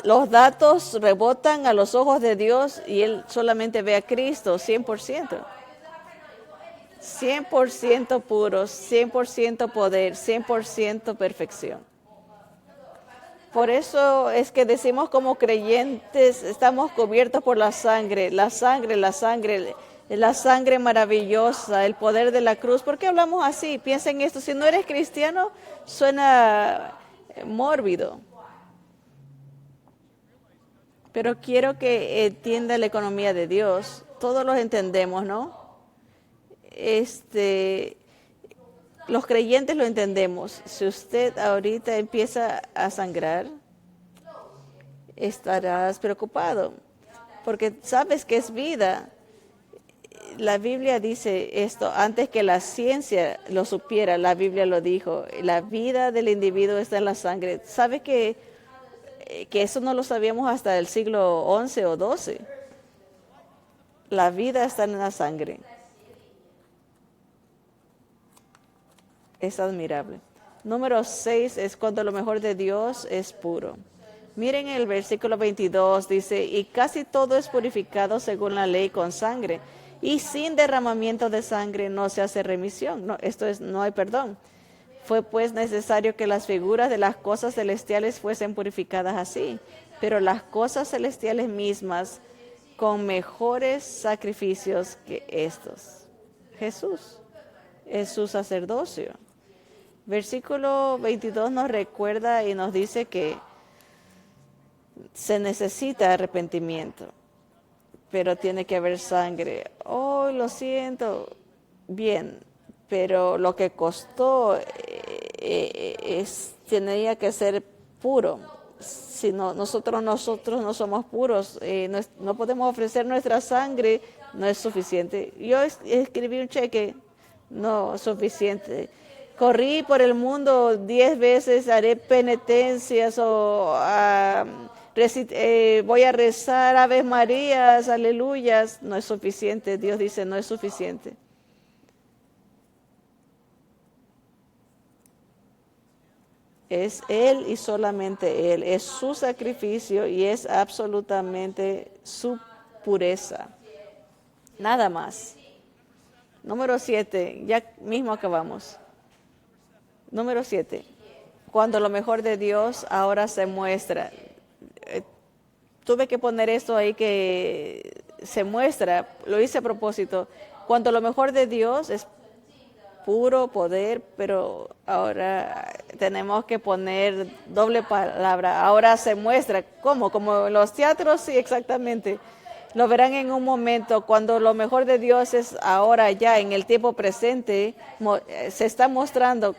Los datos rebotan a los ojos de Dios y Él solamente ve a Cristo 100%. 100% puros, 100% poder, 100% perfección. Por eso es que decimos como creyentes, estamos cubiertos por la sangre, la sangre, la sangre, la sangre maravillosa, el poder de la cruz. ¿Por qué hablamos así? Piensa en esto. Si no eres cristiano, suena mórbido. Pero quiero que entienda la economía de Dios. Todos los entendemos, ¿no? Los creyentes lo entendemos. Si usted ahorita empieza a sangrar, estarás preocupado, porque sabes que es vida. La Biblia dice esto, antes que la ciencia lo supiera, la Biblia lo dijo. La vida del individuo está en la sangre. ¿Sabe que eso no lo sabíamos hasta el siglo XI o XII? La vida está en la sangre. Es admirable. Número 6 es cuando lo mejor de Dios es puro. Miren el versículo 22, dice, y casi todo es purificado según la ley con sangre, y sin derramamiento de sangre no se hace remisión. No, no hay perdón. Fue pues necesario que las figuras de las cosas celestiales fuesen purificadas así, pero las cosas celestiales mismas con mejores sacrificios que estos. Jesús es su sacerdocio. Versículo 22 nos recuerda y nos dice que se necesita arrepentimiento, pero tiene que haber sangre. Oh, lo siento. Bien, pero lo que costó tenía que ser puro. Si no, nosotros no somos puros, no podemos ofrecer nuestra sangre, no es suficiente. Yo escribí un cheque, no es suficiente. Corrí por el mundo 10 veces, haré penitencias o voy a rezar Aves Marías, aleluyas. No es suficiente. Dios dice, no es suficiente. Es Él y solamente Él. Es su sacrificio y es absolutamente su pureza. Nada más. Número 7, ya mismo acabamos. Número 7, cuando lo mejor de Dios ahora se muestra. Tuve que poner esto ahí que se muestra, lo hice a propósito. Cuando lo mejor de Dios es puro poder, pero ahora tenemos que poner doble palabra. Ahora se muestra. ¿Cómo? Como en los teatros, sí, exactamente. Lo verán en un momento. Cuando lo mejor de Dios es ahora ya, en el tiempo presente, se está mostrando.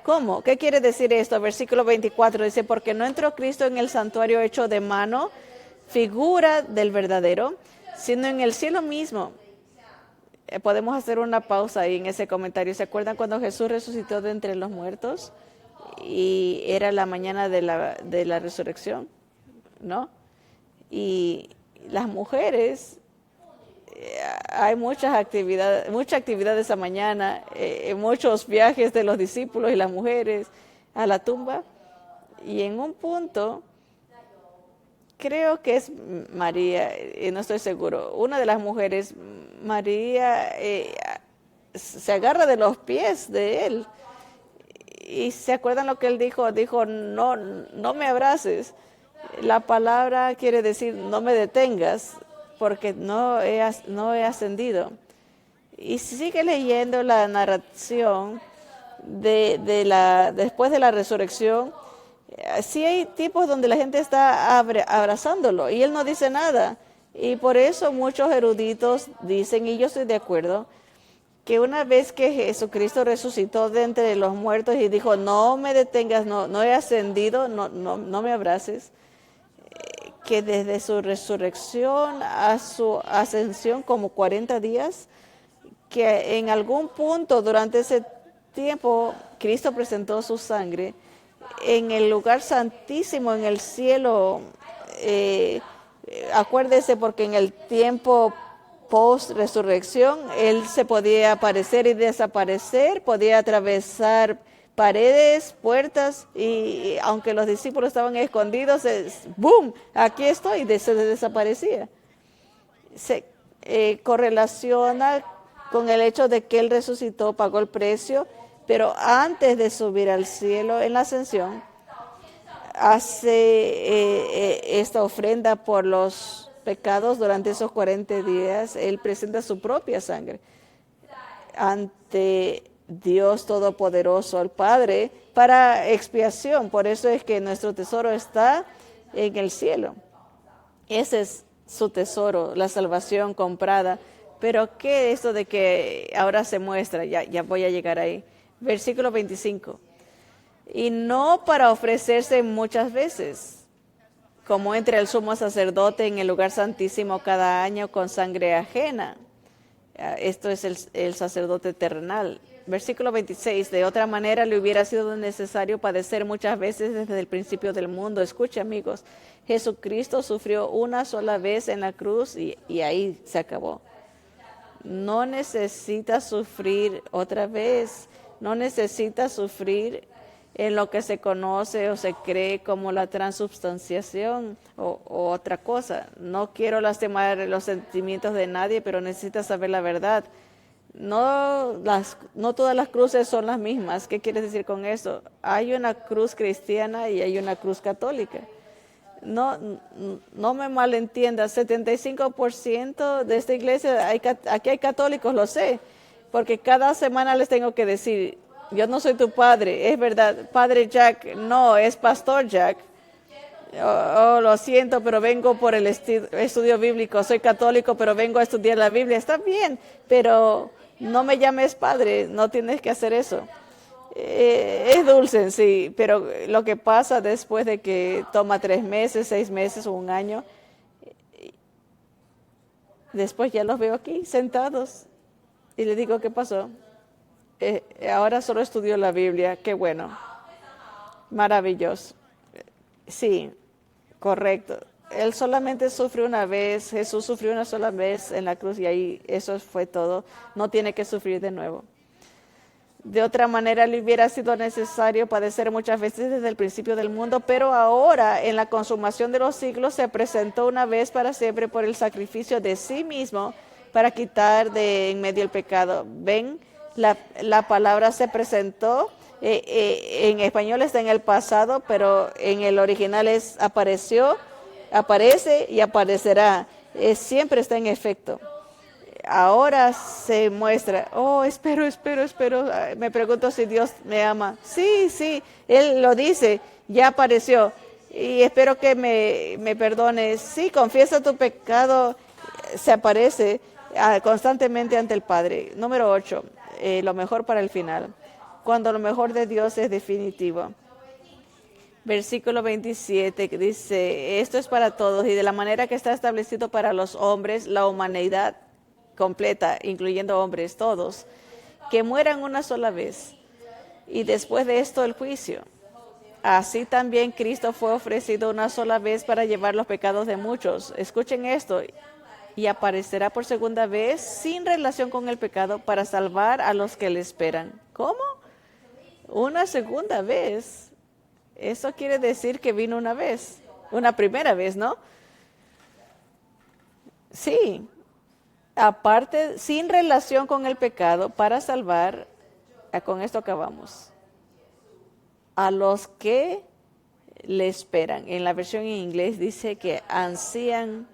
¿Cómo? ¿Qué quiere decir esto? Versículo 24 dice, porque no entró Cristo en el santuario hecho de mano, figura del verdadero, sino en el cielo mismo. Podemos hacer una pausa ahí en ese comentario. ¿Se acuerdan cuando Jesús resucitó de entre los muertos? Y era la mañana de la resurrección, ¿no? Y las mujeres, hay mucha actividad esa mañana, muchos viajes de los discípulos y las mujeres a la tumba. Y en un punto, creo que es María, no estoy seguro, una de las mujeres, María, se agarra de los pies de él. Y se acuerdan lo que él dijo, no me abraces. La palabra quiere decir no me detengas, porque no he ascendido. Y si sigue leyendo la narración después de la resurrección, sí hay tipos donde la gente está abrazándolo y él no dice nada. Y por eso muchos eruditos dicen, y yo estoy de acuerdo, que una vez que Jesucristo resucitó de entre los muertos y dijo, no me detengas, no he ascendido, no me abraces, que desde su resurrección a su ascensión, como 40 días, que en algún punto durante ese tiempo Cristo presentó su sangre en el lugar santísimo, en el cielo. Acuérdese, porque en el tiempo post-resurrección, Él se podía aparecer y desaparecer, podía atravesar paredes, puertas, y aunque los discípulos estaban escondidos, ¡boom!, aquí estoy, y se desaparecía. Se correlaciona con el hecho de que Él resucitó, pagó el precio, pero antes de subir al cielo, en la ascensión, hace esta ofrenda por los pecados durante esos 40 días. Él presenta su propia sangre ante Dios Todopoderoso, el Padre, para expiación. Por eso es que nuestro tesoro está en el cielo. Ese es su tesoro, la salvación comprada. Pero ¿qué es esto de que ahora se muestra? Ya voy a llegar ahí. Versículo 25. Y no para ofrecerse muchas veces, como entra el sumo sacerdote en el lugar santísimo cada año con sangre ajena. Esto es el sacerdote terrenal. Versículo 26. De otra manera le hubiera sido necesario padecer muchas veces desde el principio del mundo. Escucha, amigos, Jesucristo sufrió una sola vez en la cruz y ahí se acabó. No necesita sufrir otra vez. No necesita sufrir en lo que se conoce o se cree como la transubstanciación o otra cosa. No quiero lastimar los sentimientos de nadie, pero necesita saber la verdad. No todas las cruces son las mismas. ¿Qué quieres decir con eso? Hay una cruz cristiana y hay una cruz católica. No me malentiendas, 75% de esta iglesia, aquí hay católicos, lo sé, porque cada semana les tengo que decir, yo no soy tu padre, es verdad, padre Jack, no, es pastor Jack. Lo siento, pero vengo por el estudio bíblico, soy católico, pero vengo a estudiar la Biblia. Está bien, pero no me llames padre, no tienes que hacer eso. Es dulce en sí, pero lo que pasa después de que toma 3 meses, 6 meses o un año, después ya los veo aquí sentados y le digo, ¿qué pasó? Ahora solo estudio la Biblia, qué bueno, maravilloso. Sí, correcto. Él solamente sufrió una vez, Jesús sufrió una sola vez en la cruz y ahí eso fue todo. No tiene que sufrir de nuevo. De otra manera le hubiera sido necesario padecer muchas veces desde el principio del mundo, pero ahora en la consumación de los siglos se presentó una vez para siempre por el sacrificio de sí mismo para quitar de en medio el pecado. Ven, la palabra se presentó. En español está en el pasado, pero en el original aparece y aparecerá. Siempre está en efecto. Ahora se muestra, espero. Me pregunto si Dios me ama. Sí, Él lo dice, ya apareció. Y espero que me perdone. Sí, confiesa tu pecado, se aparece constantemente ante el Padre. Número 8, lo mejor para el final. Cuando lo mejor de Dios es definitivo. Versículo 27 que dice, esto es para todos y de la manera que está establecido para los hombres, la humanidad completa, incluyendo hombres todos, que mueran una sola vez y después de esto el juicio. Así también Cristo fue ofrecido una sola vez para llevar los pecados de muchos. Escuchen esto, y aparecerá por segunda vez sin relación con el pecado para salvar a los que le esperan. ¿Cómo? Una segunda vez. Eso quiere decir que vino una vez, una primera vez, ¿no? Sí. Aparte, sin relación con el pecado, para salvar, con esto acabamos, a los que le esperan. En la versión en inglés dice que ansían,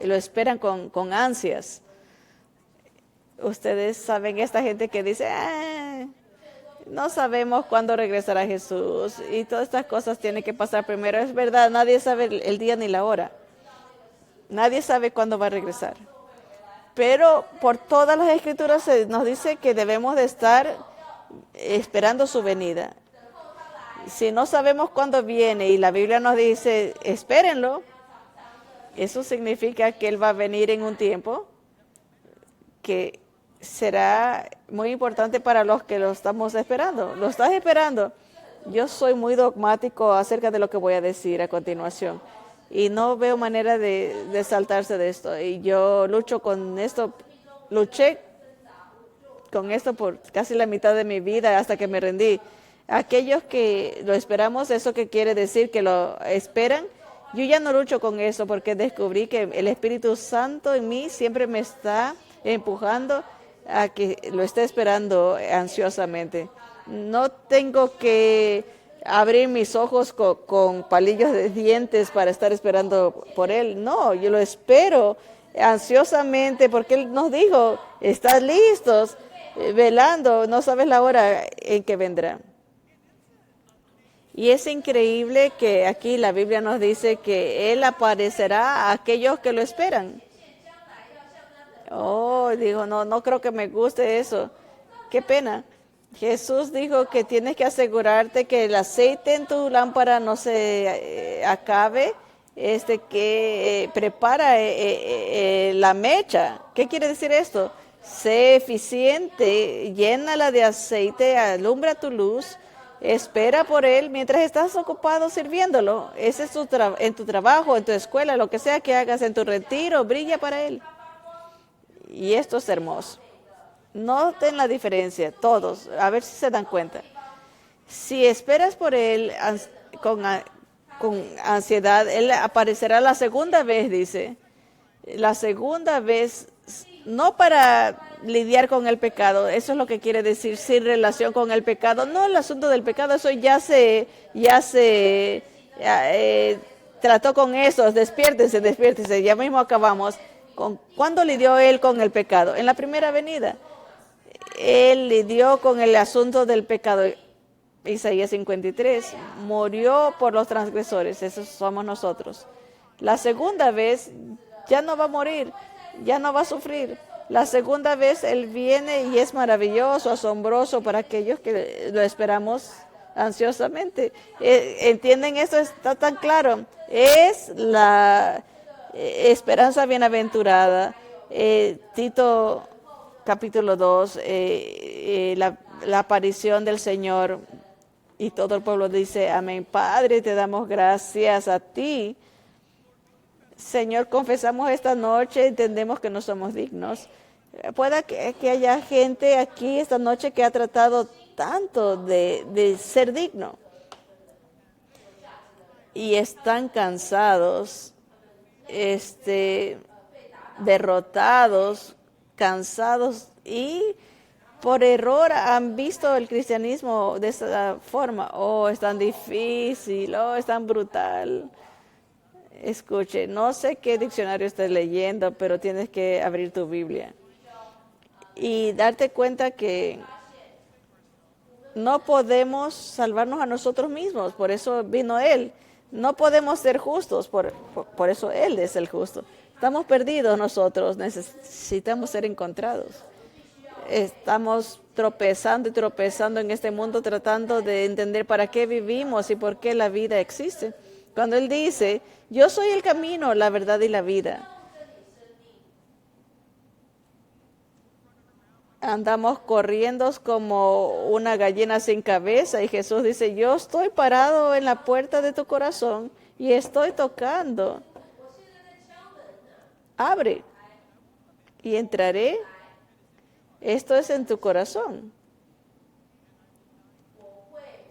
lo esperan con ansias. Ustedes saben esta gente que dice, no sabemos cuándo regresará Jesús y todas estas cosas tienen que pasar primero. Es verdad, nadie sabe el día ni la hora. Nadie sabe cuándo va a regresar. Pero por todas las escrituras se nos dice que debemos de estar esperando su venida. Si no sabemos cuándo viene y la Biblia nos dice, espérenlo, eso significa que Él va a venir en un tiempo que será muy importante para los que lo estamos esperando. ¿Lo estás esperando? Yo soy muy dogmático acerca de lo que voy a decir a continuación y no veo manera de saltarse de esto. Y yo lucho con esto, luché con esto por casi la mitad de mi vida hasta que me rendí. Aquellos que lo esperamos, ¿eso qué quiere decir? Que lo esperan. Yo ya no lucho con eso porque descubrí que el Espíritu Santo en mí siempre me está empujando a que lo esté esperando ansiosamente. No tengo que abrir mis ojos con palillos de dientes para estar esperando por Él. No, yo lo espero ansiosamente porque Él nos dijo, estás listos, velando, no sabes la hora en que vendrá. Y es increíble que aquí la Biblia nos dice que Él aparecerá a aquellos que lo esperan. Oh, digo, no creo que me guste eso. Qué pena. Jesús dijo que tienes que asegurarte que el aceite en tu lámpara no se acabe, que prepara la mecha. ¿Qué quiere decir esto? Sé eficiente, llénala de aceite, alumbra tu luz, espera por Él mientras estás ocupado sirviéndolo. Ese es en tu trabajo, en tu escuela, lo que sea que hagas, en tu retiro, brilla para Él. Y esto es hermoso. Noten la diferencia, todos, a ver si se dan cuenta. Si esperas por Él con ansiedad, Él aparecerá la segunda vez, dice. La segunda vez, no para lidiar con el pecado, eso es lo que quiere decir, sin relación con el pecado. No el asunto del pecado, eso ya se trató con eso. Despiértense, ya mismo acabamos. ¿Cuándo lidió Él con el pecado? En la primera venida. Él lidió con el asunto del pecado. Isaías 53, murió por los transgresores, esos somos nosotros. La segunda vez ya no va a morir, ya no va a sufrir. La segunda vez Él viene y es maravilloso, asombroso para aquellos que lo esperamos ansiosamente. ¿Entienden? Esto está tan claro. Es la esperanza bienaventurada. Tito capítulo 2, la aparición del Señor, y todo el pueblo dice, amén. Padre, te damos gracias a ti. Señor, confesamos esta noche, entendemos que no somos dignos. Pueda que haya gente aquí esta noche que ha tratado tanto de ser digno y están cansados, derrotados, cansados y por error han visto el cristianismo de esa forma. Oh, es tan difícil, oh, es tan brutal. Escuche, no sé qué diccionario estás leyendo, pero tienes que abrir tu Biblia y darte cuenta que no podemos salvarnos a nosotros mismos, por eso vino Él. No podemos ser justos, por eso Él es el justo. Estamos perdidos nosotros, necesitamos ser encontrados. Estamos tropezando y tropezando en este mundo tratando de entender para qué vivimos y por qué la vida existe. Cuando Él dice, yo soy el camino, la verdad y la vida. Andamos corriendo como una gallina sin cabeza y Jesús dice, yo estoy parado en la puerta de tu corazón y estoy tocando. Abre y entraré. Esto es en tu corazón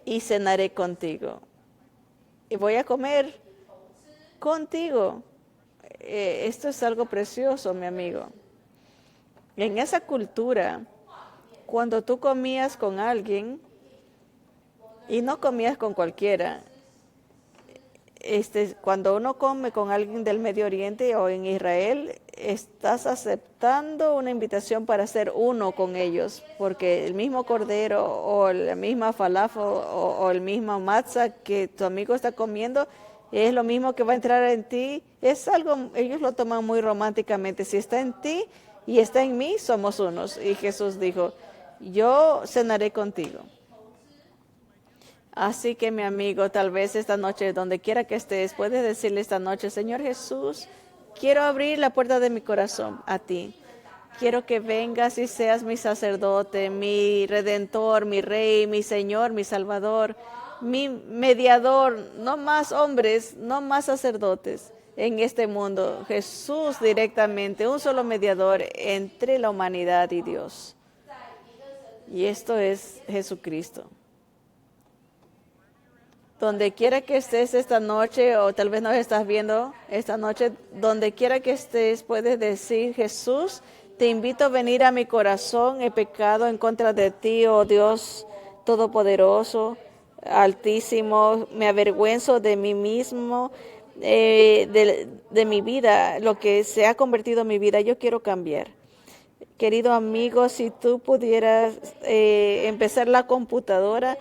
y cenaré contigo y voy a comer contigo. Esto es algo precioso, mi amigo. En esa cultura, cuando tú comías con alguien y no comías con cualquiera, cuando uno come con alguien del Medio Oriente o en Israel, estás aceptando una invitación para ser uno con ellos, porque el mismo cordero o la misma falafel o el mismo matzah que tu amigo está comiendo es lo mismo que va a entrar en ti. Es algo, ellos lo toman muy románticamente. Si está en ti y está en mí, somos unos. Y Jesús dijo, yo cenaré contigo. Así que mi amigo, tal vez esta noche, donde quiera que estés, puedes decirle esta noche, Señor Jesús, quiero abrir la puerta de mi corazón a ti. Quiero que vengas y seas mi sacerdote, mi redentor, mi rey, mi Señor, mi Salvador, mi mediador. No más hombres, no más sacerdotes en este mundo. Jesús directamente, un solo mediador entre la humanidad y Dios. Y esto es Jesucristo. Donde quiera que estés esta noche, o tal vez nos estás viendo esta noche, donde quiera que estés, puedes decir, Jesús, te invito a venir a mi corazón, he pecado en contra de ti, oh Dios Todopoderoso, Altísimo, me avergüenzo de mí mismo, de mi vida, lo que se ha convertido en mi vida, yo quiero cambiar. Querido amigo, si tú pudieras empezar la computadora,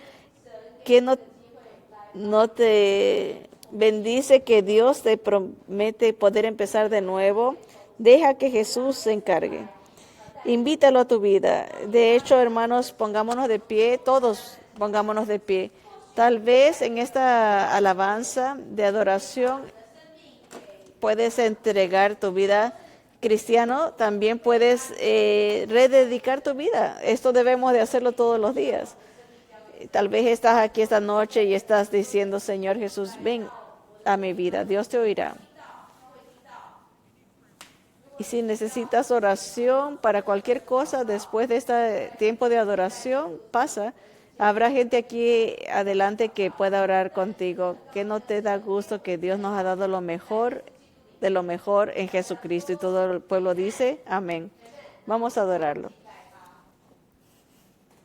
que no te bendice que Dios te promete poder empezar de nuevo. Deja que Jesús se encargue. Invítalo a tu vida. De hecho, hermanos, pongámonos de pie, todos pongámonos de pie. Tal vez en esta alabanza de adoración puedes entregar tu vida cristiano, también puedes rededicar tu vida. Esto debemos de hacerlo todos los días. Tal vez estás aquí esta noche y estás diciendo, Señor Jesús, ven a mi vida. Dios te oirá. Y si necesitas oración para cualquier cosa después de este tiempo de adoración, pasa. Habrá gente aquí adelante que pueda orar contigo. Que no te da gusto que Dios nos ha dado lo mejor de lo mejor en Jesucristo. Y todo el pueblo dice, amén. Vamos a adorarlo.